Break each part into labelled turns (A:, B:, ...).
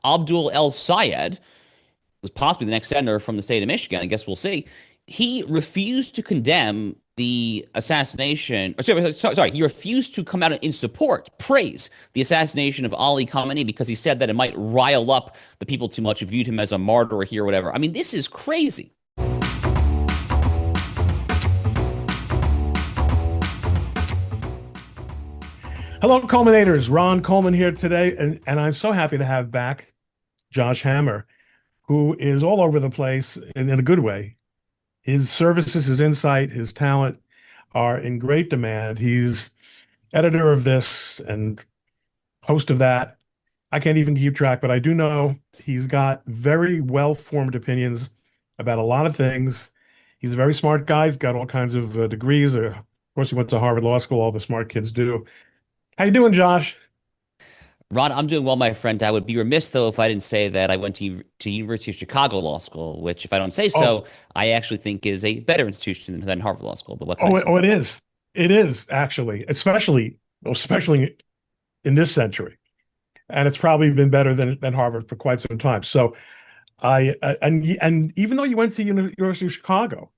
A: Abdul El Sayed was possibly the next senator from the state of Michigan. I guess we'll see. He refused to condemn the assassination. Or sorry, he refused to come out in support, praise the assassination of Ali Khamenei because he said that it might rile up the people too much who viewed him as a martyr or here or whatever. I mean, this is crazy.
B: Hello, Culminators. Ron Coleman here today, and I'm so happy to have back Josh Hammer, who is all over the place in a good way. His services, his insight, his talent are in great demand. He's editor of this and host of that. I can't even keep track, but I do know he's got very well-formed opinions about a lot of things. He's a very smart guy. He's got all kinds of degrees. Of course, he went to Harvard Law School. All the smart kids do. How you doing, Josh?
A: Ron, I'm doing well, my friend. I would be remiss though if I didn't say that I went to University of Chicago Law School, which, if I don't say
B: Oh,
A: so, I actually think is a better institution than Harvard Law School. But what can I
B: oh,
A: say?
B: oh, it is. It is actually, especially in this century, and it's probably been better than Harvard for quite some time. So and even though you went to University of Chicago,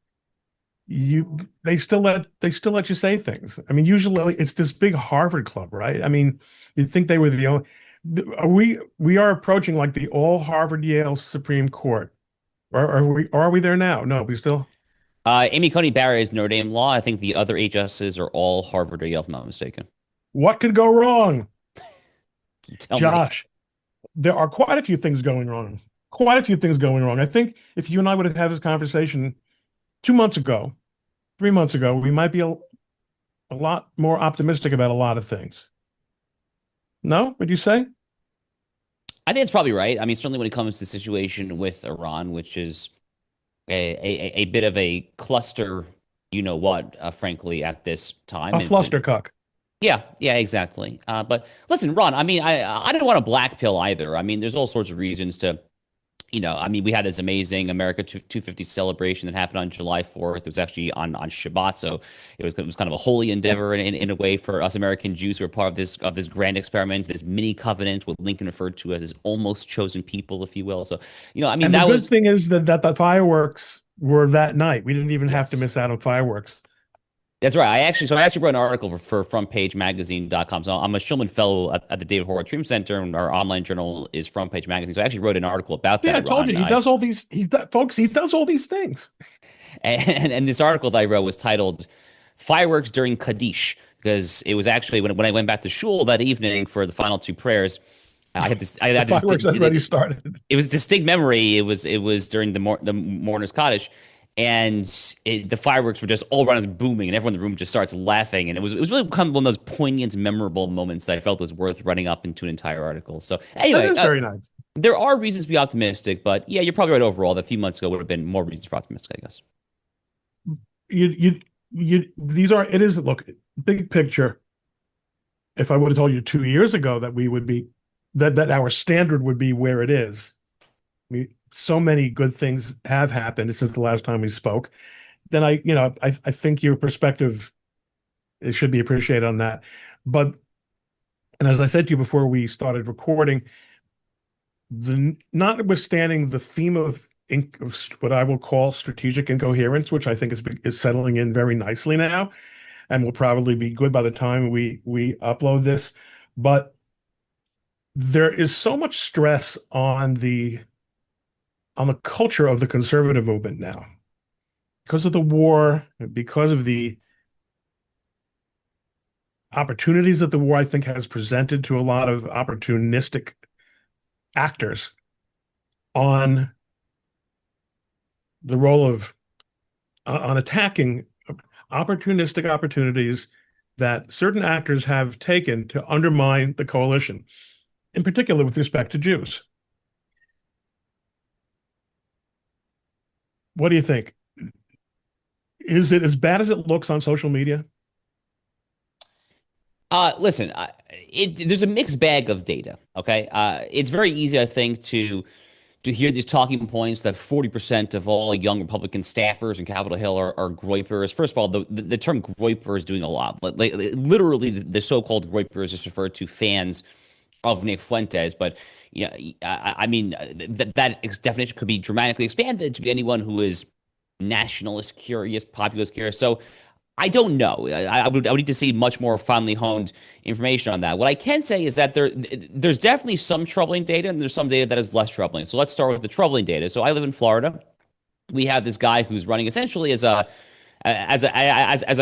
B: you they still let you say things. I mean, usually it's this big Harvard club, right? I mean, you'd think they were the only. We are approaching like the all Harvard Yale Supreme Court. Are we there now? No, we still.
A: Amy Coney Barrett is Notre Dame law. I think the other eight justices are all Harvard or Yale, if I'm not mistaken.
B: What could go wrong,
A: You tell me.
B: Josh? There are quite a few things going wrong. Quite a few things going wrong. I think if you and I would have had this conversation 2 months ago, 3 months ago, we might be a lot more optimistic about a lot of things. No? Would you say?
A: I think it's probably right. I mean, certainly when it comes to the situation with Iran, which is a bit of a cluster, you know what, frankly, at this time.
B: A
A: It's
B: flustercuck.
A: Yeah, yeah, exactly. But listen, Ron, I mean, I don't want a black pill either. I mean, there's all sorts of reasons to, I mean, we had this amazing America 250 celebration that happened on July 4th. It was actually on Shabbat, so it was kind of a holy endeavor in a way for us American Jews who are part of this grand experiment, this mini covenant, what Lincoln referred to as his almost chosen people, if you will. So, I mean,
B: And the
A: that
B: good
A: was
B: thing is that the fireworks were that night. We didn't even have to
A: yes.
B: miss out on fireworks.
A: That's right. I actually wrote an article for frontpagemagazine.com. So I'm a Shulman Fellow at the David Horowitz Freedom Center, and our online journal is Front Page Magazine. So I actually wrote an article about
B: Yeah, I
A: that,
B: told
A: Ron.
B: you he does all these. Folks, he does all these things.
A: And this article that I wrote was titled "Fireworks During Kaddish" because it was actually when I went back to shul that evening for the final two prayers. I
B: The
A: had this.
B: fireworks already started.
A: It was distinct memory. It was during the mourner's Kaddish, and the fireworks were just all around us booming, and everyone in the room just starts laughing, and it was really kind of one of those poignant, memorable moments that I felt was worth running up into an entire article. So
B: That
A: anyway,
B: is very nice.
A: there are reasons to be optimistic, but yeah, you're probably right overall. That a few months ago would have been more reasons for optimistic, I guess.
B: These are. It is. Look, big picture. If I would have told you 2 years ago that we would be that our standard would be where it is, so many good things have happened since the last time we spoke. Then I think your perspective it should be appreciated on that. But and as I said to you before we started recording, notwithstanding the theme of what I will call strategic incoherence, which I think is settling in very nicely now, and will probably be good by the time we upload this. But there is so much stress on the culture of the conservative movement now because of the war, because of the opportunities that the war, I think, has presented to a lot of opportunistic actors on the role of on attacking opportunistic opportunities that certain actors have taken to undermine the coalition, in particular with respect to Jews. What do you think? Is it as bad as it looks on social media?
A: Listen, there's a mixed bag of data. Okay, it's very easy, I think, to hear these talking points that 40% of all young Republican staffers in Capitol Hill are groypers. First of all, the term groyper is doing a lot. Literally, the so-called groyper is just referred to fans of Nick Fuentes, but yeah, I mean that definition could be dramatically expanded to be anyone who is nationalist curious, populist curious. So I don't know. I would need to see much more finely honed information on that. What I can say is that there's definitely some troubling data, and there's some data that is less troubling. So let's start with the troubling data. So I live in Florida. We have this guy who's running essentially as a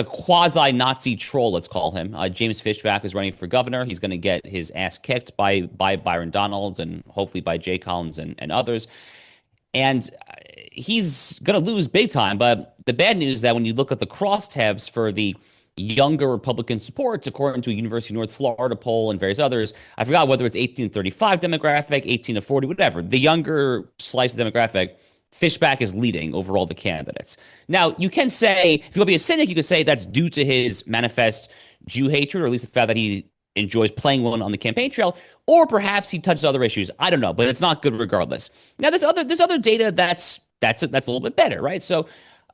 A: quasi Nazi troll, let's call him. James Fishback is running for governor. He's going to get his ass kicked by Byron Donalds and hopefully by Jay Collins and others. And he's going to lose big time. But the bad news is that when you look at the crosstabs for the younger Republican supports, according to a University of North Florida poll and various others, I forgot whether it's 18 to 35 demographic, 18 to 40, whatever. The younger slice of demographic, Fishback is leading over all the candidates. Now, you can say, if you want to be a cynic, you could say that's due to his manifest Jew hatred, or at least the fact that he enjoys playing one on the campaign trail, or perhaps he touches other issues. I don't know, but it's not good regardless. Now, there's other data that's a little bit better, right? So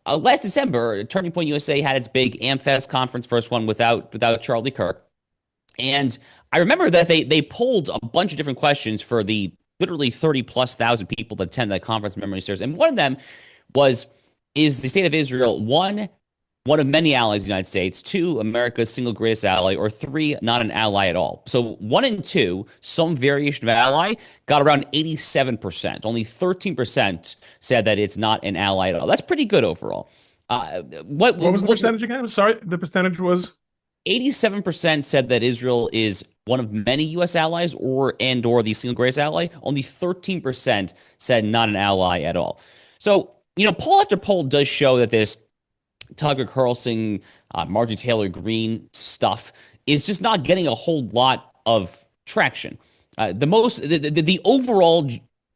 A: last December, Turning Point USA had its big AmFest conference, first one without Charlie Kirk, and I remember that they polled a bunch of different questions for the literally 30 plus thousand people that attend that conference. Memory serves, and one of them was, is the state of Israel one of many allies of the United States, two, America's single greatest ally, or three, not an ally at all? So one and two, some variation of ally, got around 87%. Only 13% said that it's not an ally at all. That's pretty good overall.
B: What was the percentage again? I'm sorry, the percentage was
A: 87% said that Israel is one of many U.S. allies or the single greatest ally. Only 13% said not an ally at all. So, poll after poll does show that this Tucker Carlson, Marjorie Taylor Greene stuff is just not getting a whole lot of traction. The overall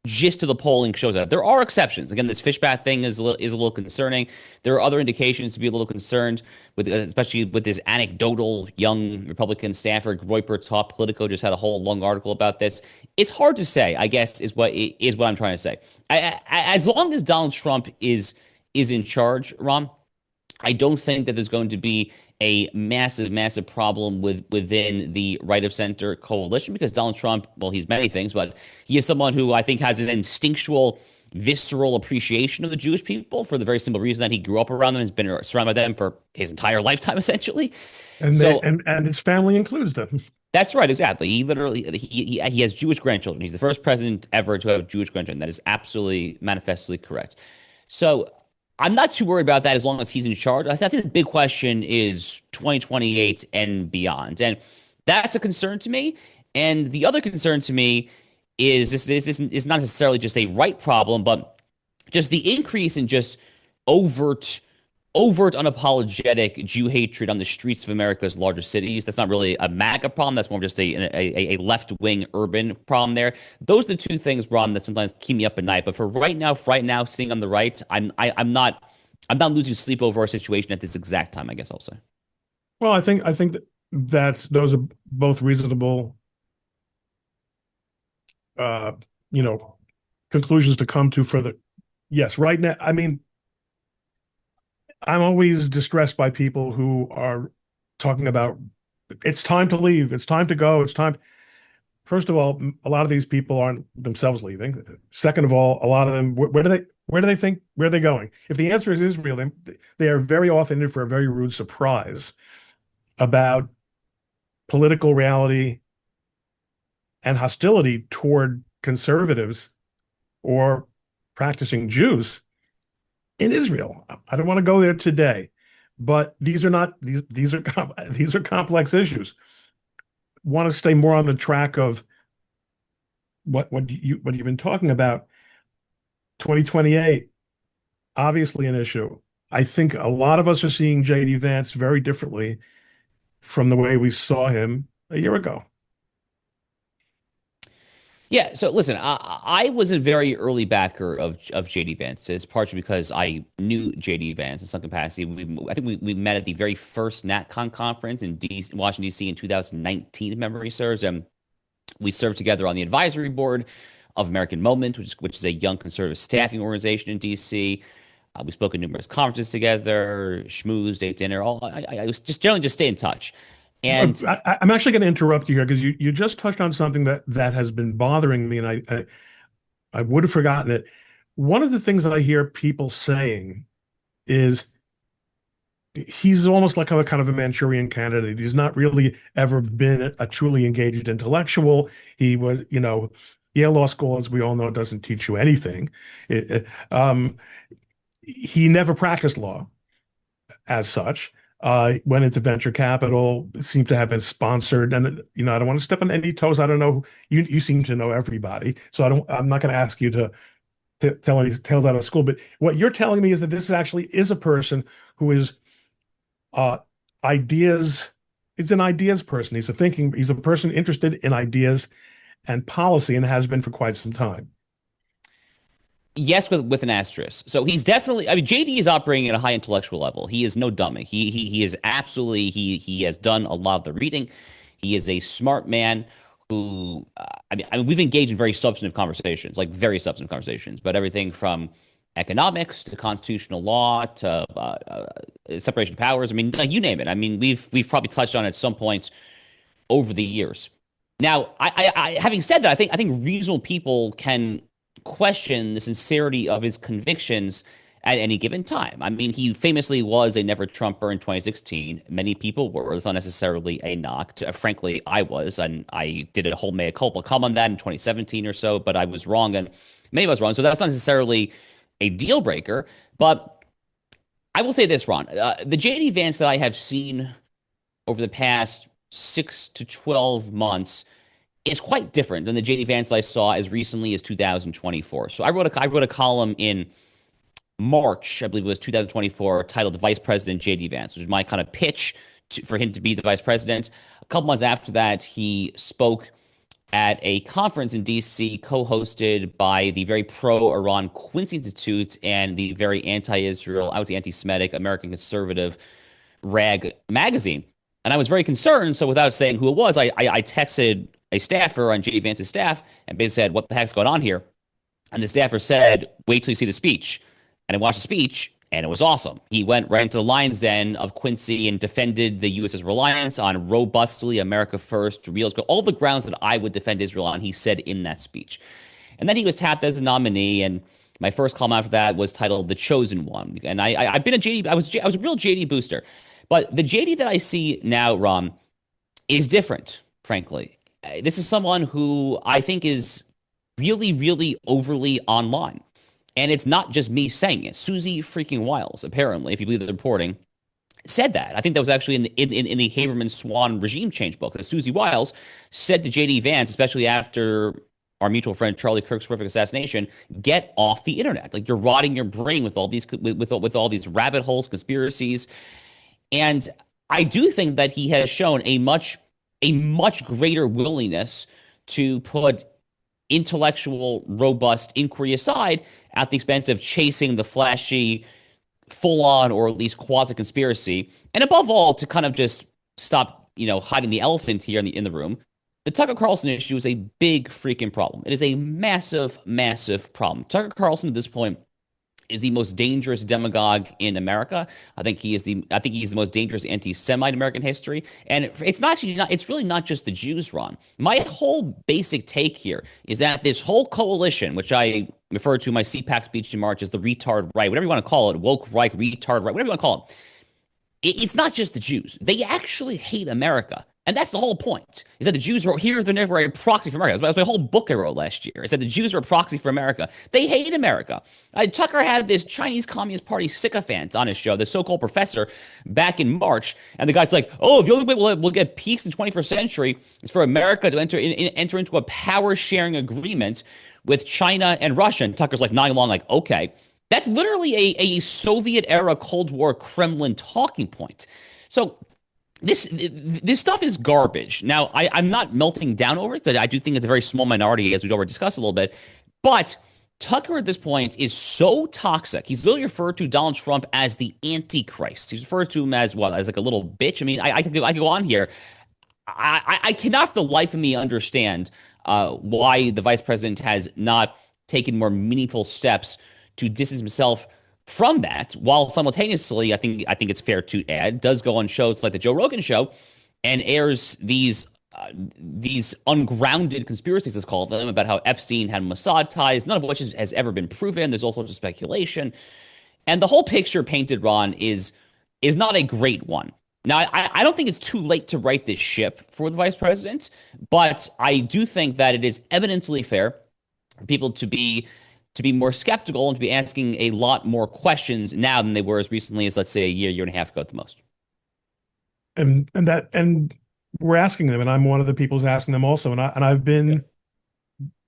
A: gist of the polling shows that there are exceptions. Again, this Fishback thing is a little concerning. There are other indications to be a little concerned with, especially with this anecdotal young Republican staffer. Groyper Top Politico just had a whole long article about this. It's hard to say, I guess, is what I'm trying to say. As long as Donald Trump is in charge, Ron, I don't think that there's going to be a massive, massive problem within the right of center coalition, because Donald Trump, well, he's many things, but he is someone who I think has an instinctual, visceral appreciation of the Jewish people, for the very simple reason that he grew up around them, has been surrounded by them for his entire lifetime, essentially.
B: and
A: So
B: and his family includes them.
A: that's right, exactly. He literally he has Jewish grandchildren. He's the first president ever to have Jewish grandchildren. That is absolutely manifestly correct. So I'm not too worried about that as long as he's in charge. I think the big question is 2028 and beyond, and that's a concern to me. And the other concern to me is this is not necessarily just a right problem, but just the increase in just overt unapologetic Jew hatred on the streets of America's largest cities. That's not really a MAGA problem. That's more just a left wing urban problem there. Those are the two things, Ron, that sometimes keep me up at night. But for right now, sitting on the right, I'm not losing sleep over our situation at this exact time, I guess I'll say.
B: Well, I think that those are both reasonable, uh, you know, conclusions to come to for the. Yes, right now. I mean, I'm always distressed by people who are talking about it's time to leave, it's time to go, it's time. First of all, a lot of these people aren't themselves leaving. Second of all, a lot of them, where do they think, where are they going? If the answer is Israel, they are very often in for a very rude surprise about political reality and hostility toward conservatives or practicing Jews in Israel. I don't want to go there today, but these are not these are these are complex issues. Want to stay more on the track of what you've been talking about. 2028, obviously an issue. I think a lot of us are seeing JD Vance very differently from the way we saw him a year ago.
A: Yeah, so listen, I was a very early backer of JD Vance. It's partially because I knew JD Vance in some capacity. I think we met at the very first NatCon conference in Washington, D.C. in 2019, if memory serves. And we served together on the advisory board of American Moment, which is a young conservative staffing organization in D.C. We spoke at numerous conferences together, schmoozed, ate dinner. I was just generally just stay in touch. And
B: I'm actually going to interrupt you here because you just touched on something that has been bothering me, and I would have forgotten it. One of the things that I hear people saying is he's almost like a kind of a Manchurian candidate. He's not really ever been a truly engaged intellectual. He was, Yale Law School, as we all know, doesn't teach you anything. He never practiced law as such. Went into venture capital, seemed to have been sponsored, and I don't want to step on any toes. I don't know. You seem to know everybody, so I'm not going to ask you to tell any tales out of school. But what you're telling me is that this actually is a person who is uh, ideas. He's an ideas person. He's a person interested in ideas and policy, and has been for quite some time.
A: yes, with an asterisk. So he's definitely. I mean, JD is operating at a high intellectual level. He is no dummy. He is absolutely. He has done a lot of the reading. He is a smart man who. I mean, we've engaged in very substantive conversations, like very substantive conversations, but everything from economics to constitutional law to separation of powers. I mean, like you name it. I mean, we've probably touched on it at some point over the years. Now, having said that, I think reasonable people can question the sincerity of his convictions at any given time. I mean, he famously was a never Trumper in 2016. Many people were. It's not necessarily a knock. Frankly, I was, and I did a whole mea culpa come on that in 2017 or so, but I was wrong, and many of us wrong. So that's not necessarily a deal breaker. But I will say this, Ron, the JD Vance that I have seen over the past 6 to 12 months is quite different than the JD Vance I saw as recently as 2024. So I wrote a column in March, I believe it was 2024, titled "Vice President JD Vance," which is my kind of pitch for him to be the vice president. A couple months after that, he spoke at a conference in DC co-hosted by the very pro-Iran Quincy Institute and the very anti-Israel, I would say anti-Semitic American conservative Rag magazine. And I was very concerned. So without saying who it was, I texted a staffer on J.D. Vance's staff and basically said, "What the heck's going on here?" And the staffer said, "Wait till you see the speech." And I watched the speech, and it was awesome. He went right into the lion's den of Quincy and defended the U.S.'s reliance on robustly America first, real, all the grounds that I would defend Israel on, he said in that speech. And then he was tapped as a nominee, and my first column after that was titled "The Chosen One." And I've been a JD, I was a real JD booster. But the JD that I see now, Rom, is different, frankly. This is someone who I think is really, really overly online. And it's not just me saying it. Susie freaking Wiles, apparently, if you believe the reporting, said that. I think that was actually in the Haberman Swan regime change book that Susie Wiles said to JD Vance, especially after our mutual friend Charlie Kirk's horrific assassination, get off the internet. Like you're rotting your brain with all these with all these rabbit holes, conspiracies. And I do think that he has shown a much greater willingness to put intellectual, robust inquiry aside at the expense of chasing the flashy, full on, or at least quasi conspiracy. And above all, to kind of just stop, hiding the elephant here in the room. The Tucker Carlson issue is a big freaking problem. It is a massive, massive problem. Tucker Carlson at this point is the most dangerous demagogue in America. I think he's the most dangerous anti-Semite in American history. And it's really not just the Jews, Ron. My whole basic take here is that this whole coalition, which I referred to in my CPAC speech in March as the retard right, whatever you want to call it, woke right, retard right, whatever you want to call it's not just the Jews. They actually hate America. And that's the whole point, is that the Jews are here, they're never a proxy for America. That was my whole book I wrote last year, is that the Jews are a proxy for America. They hate America. Tucker had this Chinese Communist Party sycophant on his show, the so-called professor, back in March. And the guy's like, oh, the only way we'll get peace in the 21st century is for America to enter into a power-sharing agreement with China and Russia. And Tucker's like nodding along like, okay. That's literally a Soviet-era Cold War Kremlin talking point. So this stuff is garbage. Now, I'm not melting down over it. I do think it's a very small minority, as we've already discussed a little bit. But Tucker at this point is so toxic. He's literally referred to Donald Trump as the Antichrist. He's referred to him as what? As like a little bitch. I mean, I could go on here. I cannot for the life of me understand why the vice president has not taken more meaningful steps to distance himself from that, while simultaneously, I think it's fair to add, does go on shows like the Joe Rogan show and airs these ungrounded conspiracies, let's call them, about how Epstein had Mossad ties, none of which has ever been proven. There's all sorts of speculation, and the whole picture painted, Ron, is not a great one. Now, I don't think it's too late to right this ship for the vice president, but I do think that it is eminently fair for people to be more skeptical and to be asking a lot more questions now than they were as recently as, let's say, a year and a half ago at the most.
B: And we're asking them, and I'm one of the people who's asking them also, and I've
A: Yeah.
B: been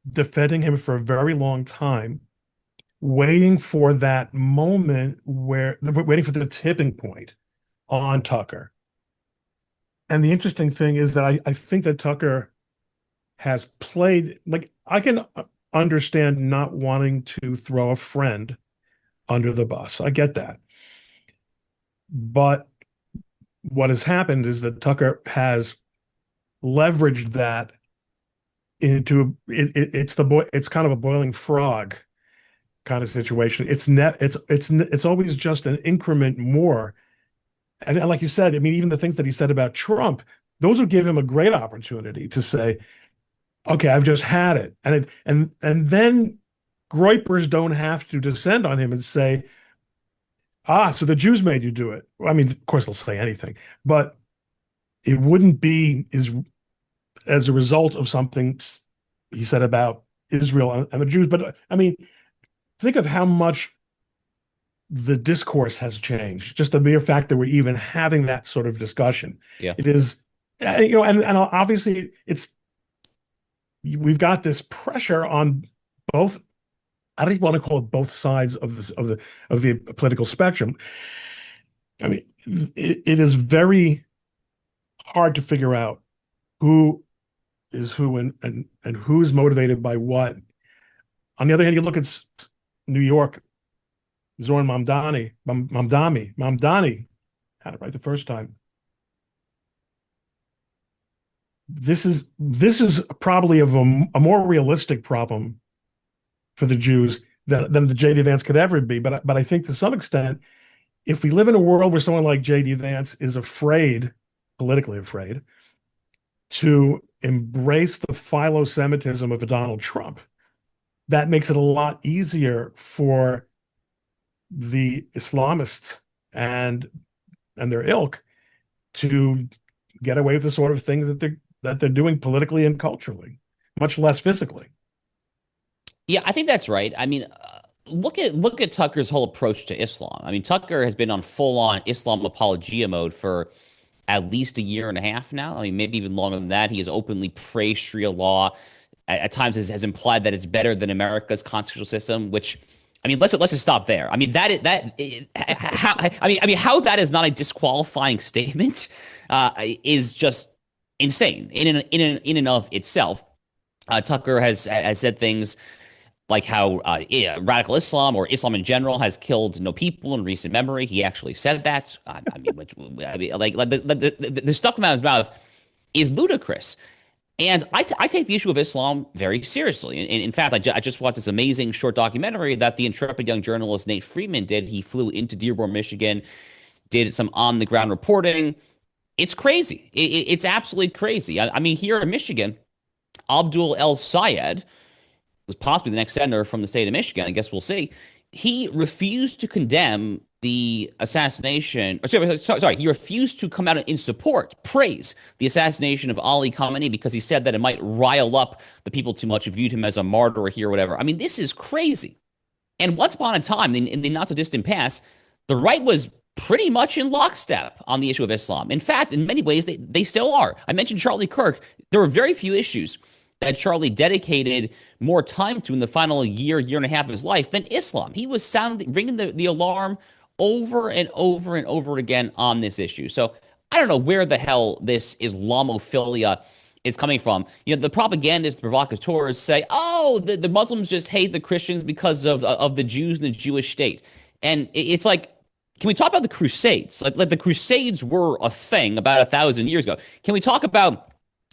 B: defending him for a very long time, waiting for that moment where waiting for the tipping point on Tucker. And the interesting thing is that I think that Tucker has played, like, I can understand not wanting to throw a friend under the bus. I get that. But what has happened is that Tucker has leveraged that into it's kind of a boiling frog kind of situation. It's always just an increment more. And like you said, I mean, even the things that he said about Trump, those would give him a great opportunity to say, okay, I've just had it. And then groypers don't have to descend on him and say, so the Jews made you do it. Well, I mean, of course they'll say anything, but it wouldn't be as a result of something he said about Israel and the Jews. But I mean, think of how much the discourse has changed. Just the mere fact that we're even having that sort of discussion.
A: Yeah.
B: It is, and obviously we've got this pressure on both. I don't even want to call it both sides of the political spectrum. I mean, it is very hard to figure out who is who and who's motivated by what. On the other hand, you look at New York, Zoran Mamdani had it right the first time. This is probably a more realistic problem for the Jews than the J.D. Vance could ever be. But I think to some extent, if we live in a world where someone like J.D. Vance is afraid, politically afraid, to embrace the philo-Semitism of Donald Trump, that makes it a lot easier for the Islamists and their ilk to get away with the sort of things that they're doing politically and culturally, much less physically.
A: Yeah, I think that's right. I mean, look at Tucker's whole approach to Islam. I mean, Tucker has been on full-on Islam apologia mode for at least a year and a half now. I mean, maybe even longer than that. He has openly praised Sharia law. At times has implied that it's better than America's constitutional system, which I mean, let's just stop there. I mean, how I mean how that is not a disqualifying statement is just insane in and of itself. Tucker has said things like how radical Islam or Islam in general has killed no people in recent memory. He actually said that. I mean, like the stuff coming out of his mouth is ludicrous. And I take the issue of Islam very seriously. In fact, I just watched this amazing short documentary that the intrepid young journalist Nate Friedman did. He flew into Dearborn, Michigan, did some on the ground reporting. It's crazy. It's absolutely crazy. I mean, here in Michigan, Abdul El Sayed was possibly the next senator from the state of Michigan. I guess we'll see. He refused to condemn the assassination. Or sorry, he refused to come out in support, praise the assassination of Ali Khamenei because he said that it might rile up the people too much who viewed him as a martyr here or whatever. I mean, this is crazy. And once upon a time, in the not so distant past, the right was pretty much in lockstep on the issue of Islam. In fact, in many ways, they still are. I mentioned Charlie Kirk. There were very few issues that Charlie dedicated more time to in the final year and a half of his life than Islam. He was ringing the alarm over and over and over again on this issue. So I don't know where the hell this Islamophilia is coming from. You know, the propagandists, the provocateurs say, oh, the Muslims just hate the Christians because of the Jews and the Jewish state. And it's like, can we talk about the Crusades? Like the Crusades were a thing about 1,000 years ago. Can we talk about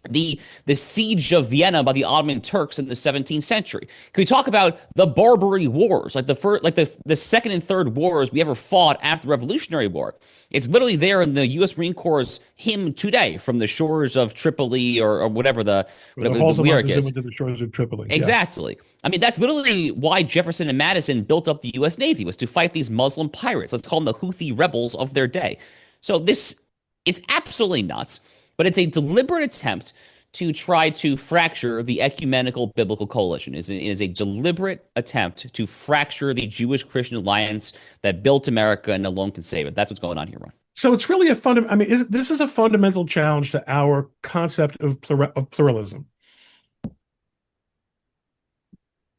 A: the siege of Vienna by the Ottoman Turks in the 17th century? Can we talk about the Barbary Wars, like the first, like the second and third wars we ever fought after the Revolutionary War? It's literally there in the U.S. Marine Corps hymn today, from the shores of Tripoli, or whatever
B: The
A: the
B: halls of
A: lyric
B: Montezuma
A: is.
B: to the shores of Tripoli. Yeah.
A: Exactly. I mean, that's literally why Jefferson and Madison built up the U.S. Navy, was to fight these Muslim pirates. Let's call them the Houthi rebels of their day. So it's absolutely nuts, but it's a deliberate attempt to try to fracture the ecumenical biblical coalition. Is a deliberate attempt to fracture the Jewish-Christian alliance that built America and alone can save it. That's what's going on here, Ron.
B: So it's really a I mean, this is a fundamental challenge to our concept of pluralism.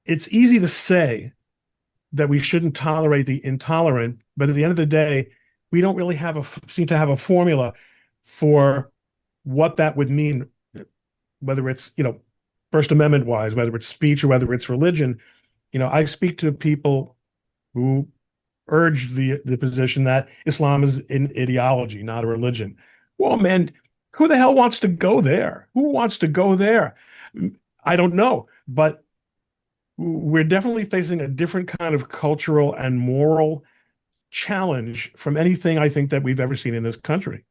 B: It's easy to say that we shouldn't tolerate the intolerant, but at the end of the day, we don't really seem to have a formula for what that would mean, whether it's, First Amendment wise, whether it's speech or whether it's religion. I speak to people who urge the position that Islam is an ideology, not a religion. Well, man, who the hell wants to go there? Who wants to go there? I don't know, but we're definitely facing a different kind of cultural and moral challenge from anything I think that we've ever seen in this country.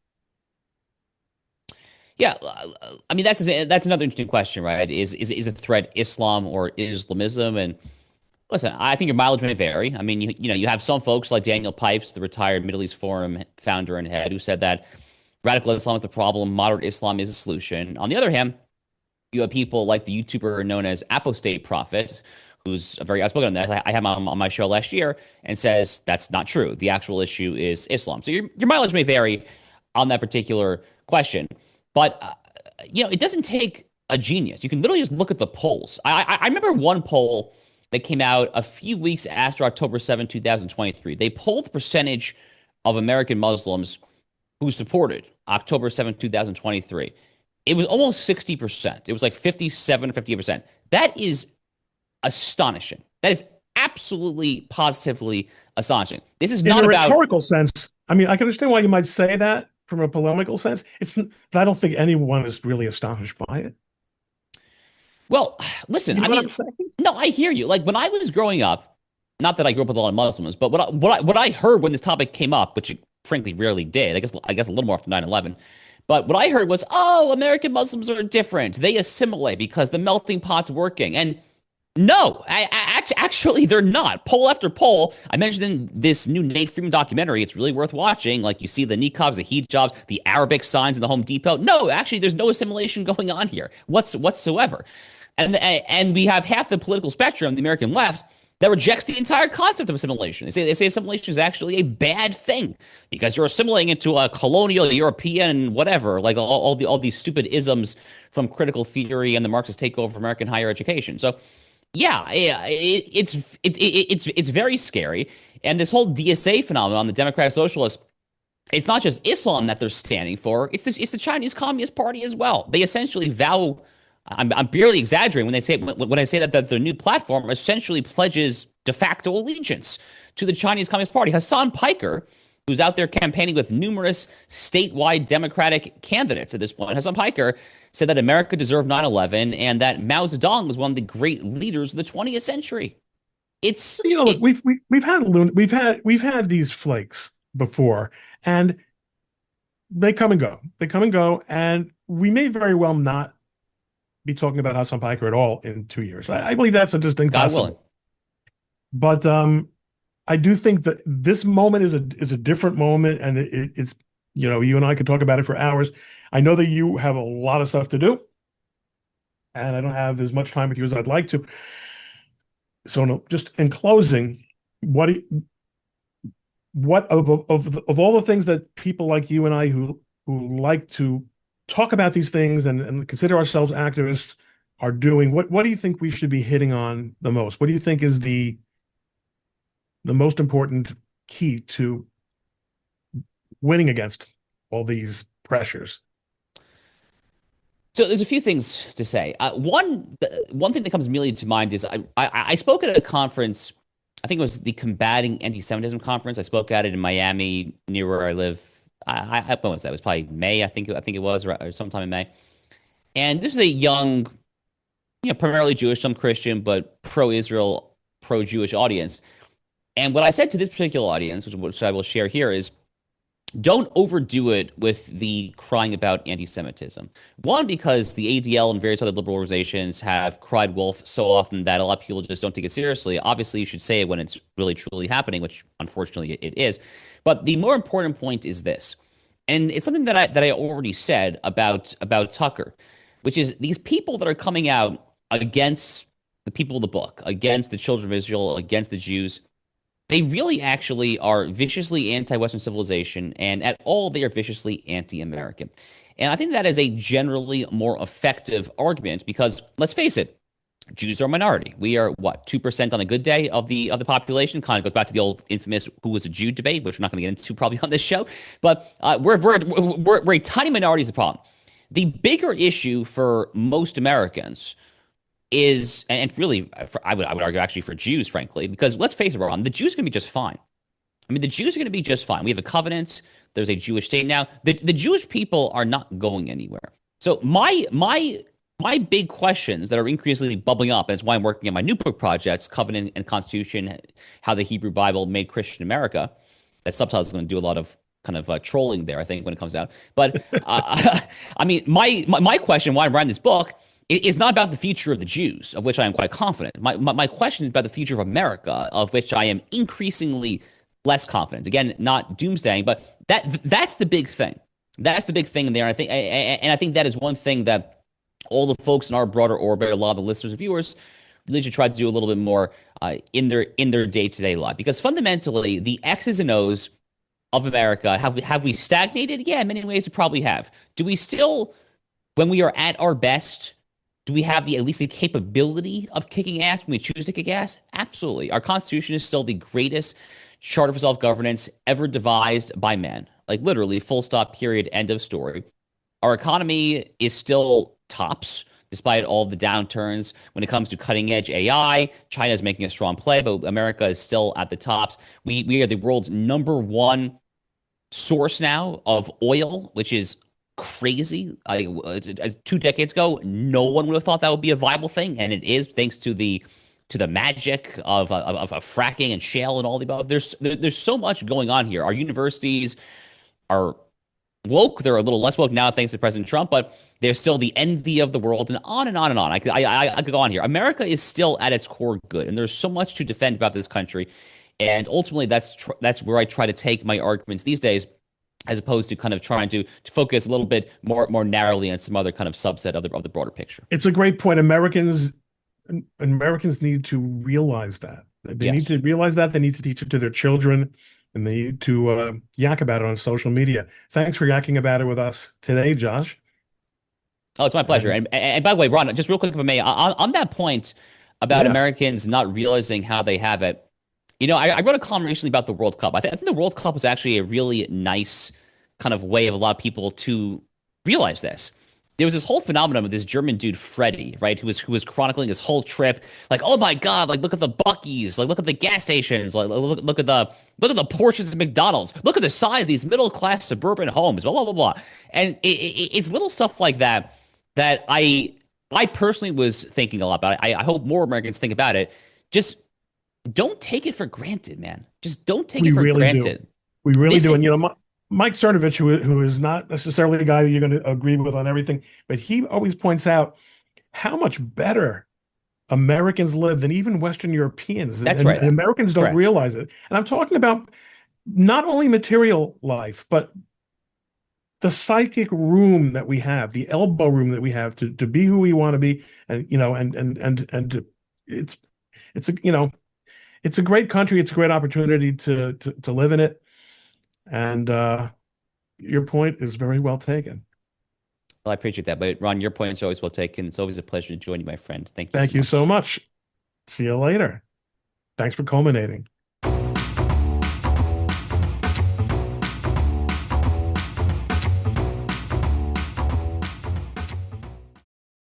A: Yeah, I mean that's another interesting question, right? Is a threat Islam or Islamism? And listen, I think your mileage may vary. I mean, you have some folks like Daniel Pipes, the retired Middle East Forum founder and head, who said that radical Islam is the problem, moderate Islam is a solution. On the other hand, you have people like the YouTuber known as Apostate Prophet, who's very outspoken on that. I had him on my show last year, and says that's not true. The actual issue is Islam. So your mileage may vary on that particular question, but it doesn't take a genius. You can literally just look at the polls. I remember one poll that came out a few weeks after October 7, 2023. They polled the percentage of American Muslims who supported October 7, 2023. It was almost 60%. It was like 57 or 58%. That is astonishing. That is absolutely, positively astonishing. This is
B: In
A: not
B: a
A: about.
B: rhetorical sense, I mean, I can understand why you might say that from a polemical sense. But I don't think anyone is really astonished by it.
A: Well, listen,
B: You
A: I
B: know what
A: mean,
B: I'm saying?
A: no, I hear you. Like when I was growing up, not that I grew up with a lot of Muslims, but what I heard when this topic came up, which it frankly rarely did, I guess a little more after 9/11. But what I heard was, oh, American Muslims are different. They assimilate because the melting pot's working. And no, actually, they're not. Poll after poll. I mentioned in this new Nate Freeman documentary, it's really worth watching. Like you see the niqabs, the hijabs, the Arabic signs in the Home Depot. No, actually, there's no assimilation going on here whatsoever. And we have half the political spectrum, the American left, that rejects the entire concept of assimilation. They say assimilation is actually a bad thing because you're assimilating into a colonial European whatever, like all these stupid isms from critical theory and the Marxist takeover of American higher education. So yeah, it's very scary. And this whole DSA phenomenon, the Democratic Socialists, it's not just Islam that they're standing for. It's the Chinese Communist Party as well. They essentially vow. I'm barely exaggerating when I say that their new platform essentially pledges de facto allegiance to the Chinese Communist Party. Hassan Piker, who's out there campaigning with numerous statewide Democratic candidates at this point, Hassan Piker said that America deserved 9/11 and that Mao Zedong was one of the great leaders of the 20th century. It's
B: Look, we've had these flakes before, and they come and go. They come and go, and we may very well not be talking about Hassan Piker at all in 2 years. I believe that's a distinct
A: God willing.
B: possibility. But I do think that this moment is a different moment, and it's you and I could talk about it for hours. I know that you have a lot of stuff to do, and I don't have as much time with you as I'd like to. So, no, just in closing, what of all the things that people like you and I who like to talk about these things and consider ourselves activists are doing, what do you think we should be hitting on the most? What do you think is the most important key to winning against all these pressures?
A: So there's a few things to say. One thing that comes immediately to mind is I spoke at a conference. I think it was the Combating Anti-Semitism conference. I spoke at it in Miami, near where I live. When was that? It was probably May. I think it was, or sometime in May. And this is a young, primarily Jewish, some Christian, but pro-Israel, pro-Jewish audience. And what I said to this particular audience, which I will share here, is don't overdo it with the crying about anti-Semitism. One, because the ADL and various other liberal organizations have cried wolf so often that a lot of people just don't take it seriously. Obviously, you should say it when it's really truly happening, which unfortunately it is. But the more important point is this, and it's something that I already said about Tucker, which is these people that are coming out against the people of the book, against the children of Israel, against the Jews, they really actually are viciously anti-Western civilization, and at all, they are viciously anti-American. And I think that is a generally more effective argument because, let's face it, Jews are a minority. We are what 2% on a good day of the population. Kind of goes back to the old infamous "who was a Jew" debate, which we're not going to get into probably on this show. But we're a tiny minority is the problem. The bigger issue for most Americans is, and really, I would argue actually for Jews, frankly, because let's face it, Ron, the Jews are going to be just fine. I mean, the Jews are going to be just fine. We have a covenant. There's a Jewish state now. The Jewish people are not going anywhere. So my big questions that are increasingly bubbling up, and it's why I'm working on my new book projects, Covenant and Constitution, How the Hebrew Bible Made Christian America. That subtitle is going to do a lot of kind of trolling there, I think, when it comes out. But I mean, my question, why I'm writing this book, is not about the future of the Jews, of which I am quite confident. My question is about the future of America, of which I am increasingly less confident. Again, not doomsdaying, but that's the big thing. That's the big thing in there. And I think that is one thing that all the folks in our broader orbit, a lot of the listeners and viewers, really should try to do a little bit more in their day-to-day life. Because fundamentally, the X's and O's of America, have we stagnated? Yeah, in many ways, we probably have. Do we still, when we are at our best, do we have at least the capability of kicking ass when we choose to kick ass? Absolutely. Our Constitution is still the greatest charter for self-governance ever devised by man. Like literally, full stop, period, end of story. Our economy is still tops, despite all the downturns. When it comes to cutting edge AI, China is making a strong play, but America is still at the tops. We are the world's number one source now of oil, which is crazy. 2 decades ago, no one would have thought that would be a viable thing, and it is thanks to the magic of fracking and shale and all the above. There's so much going on here. Our universities are woke. They're a little less woke now thanks to President Trump, but they're still the envy of the world, and on and on and on. I could go on here. America is still at its core good, and there's so much to defend about this country. And ultimately, that's where I try to take my arguments these days, as opposed to kind of trying to focus a little bit more narrowly on some other kind of subset of the broader picture.
B: It's a great point. Americans need to realize that. They need
A: Yes.
B: to realize that. They need to teach it to their children, and they need to yak about it on social media. Thanks for yakking about it with us today, Josh.
A: Oh, it's my pleasure.
B: And
A: And by the way, Ron, just real quick, if I may, on that point about
B: yeah,
A: Americans not realizing how they have it, I wrote a column recently about the World Cup. I think the World Cup was actually a really nice kind of way of a lot of people to realize this. There was this whole phenomenon with this German dude Freddie, right, who was chronicling his whole trip, like, oh my God, like look at the Buc-ee's, like look at the gas stations, like look at the Porsches and McDonald's, look at the size of these middle class suburban homes, blah blah blah blah, and it's little stuff like that I personally was thinking a lot about. I hope more Americans think about it. Just don't take it for granted, man. Just don't take
B: we
A: it for
B: really do.
A: granted.
B: We really
A: This
B: do.
A: is
B: And Mike Cernovich, who is not necessarily the guy that you're going to agree with on everything, but he always points out how much better Americans live than even Western Europeans,
A: that's
B: and
A: right.
B: Americans don't
A: Correct.
B: realize it. And I'm talking about not only material life, but the psychic room that we have, the elbow room that we have to be who we want to be, and it's it's a it's a great country. It's a great opportunity to live in it. And your point is very well taken.
A: Well, I appreciate that. But Ron, your points are always well taken. It's always a pleasure to join you, my friend. Thank you so
B: Thank you so
A: much.
B: much. See you later. Thanks for culminating.